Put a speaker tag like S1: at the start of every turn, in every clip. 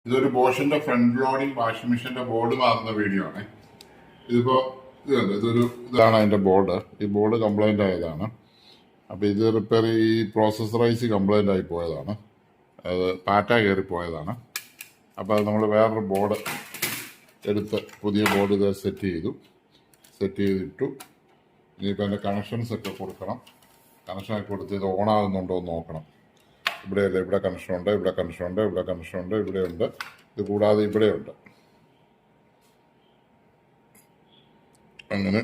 S1: ഇതൊരു ബോഷിന്റെ front loading washing മെഷീന്റെ board മാറുന്ന വീഡിയോ ആണ്. ഇതാണ് അതിന്റെ ബോർഡ്. ഈ ബോർഡ് കംപ്ലൈന്റ് ആയതാണ്. അപ്പൊ ഇത് റിപ്പയർ ഈ പ്രോസസറൈസ് കംപ്ലൈന്റ് ആയി പോയതാണ്. അത് പാറ്റ കയറി പോയതാണ്. അപ്പൊ അത് നമ്മൾ വേറൊരു ബോർഡ് എടുത്ത് പുതിയ ബോർഡ് ഇത് സെറ്റ് ചെയ്തിട്ടു. ഇനിയിപ്പോൾ അതിന്റെ കണക്ഷൻസ് ഒക്കെ കൊടുക്കണം. കണക്ഷനൊക്കെ കൊടുത്ത് ഇത് ഓൺ ആകുന്നുണ്ടോ എന്ന് നോക്കണം. ഇവിടെയല്ല, ഇവിടെ കണക്ഷനുണ്ട്, ഇവിടെ കണക്ഷനുണ്ട്, ഇവിടെ കണക്ഷനുണ്ട്, ഇവിടെയുണ്ട്. ഇത് കൂടാതെ ഇവിടെയുണ്ട്. അങ്ങനെ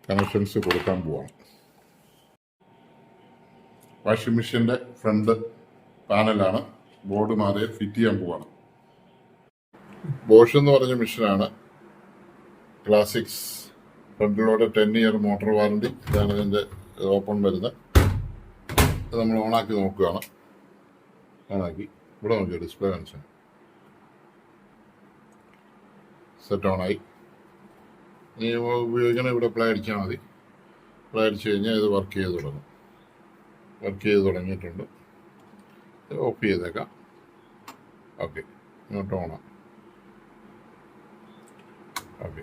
S1: കണക്ഷൻസ് കൊടുക്കാൻ പോവാണ്. വാഷിംഗ് മെഷീന്റെ ഫ്രണ്ട് പാനലാണ്. ബോർഡ് മാറി ഫിറ്റ് ചെയ്യാൻ പോവാണ്. ബോഷ് എന്ന് പറഞ്ഞ മെഷീനാണ്. ക്ലാസിക്സ് ഫ്രണ്ടിലൂടെ 10 ഇയർ മോട്ടോർ വാറണ്ടി. ഇതാണ് ഇതിന്റെ ഓപ്പൺ വരുന്നത്. ഇത് നമ്മൾ ഓണാക്കി നോക്കുകയാണ്. ഓണാക്കി ഇവിടെ നോക്കിയ ഡിസ്പ്ലേ കാണിച്ചു. സെറ്റ് ഓണായി. ഇനി ഉപയോഗിക്കണ ഇവിടെ പ്ലേ അടിച്ചാൽ മതി. പ്ലേ അടിച്ചു കഴിഞ്ഞാൽ ഇത് വർക്ക് ചെയ്ത് തുടങ്ങും. വർക്ക് ചെയ്ത് തുടങ്ങിയിട്ടുണ്ട്. ഓഫ് ചെയ്തേക്കാം. ഓക്കെ, ഇങ്ങോട്ട് ഓണാം. ഓക്കെ.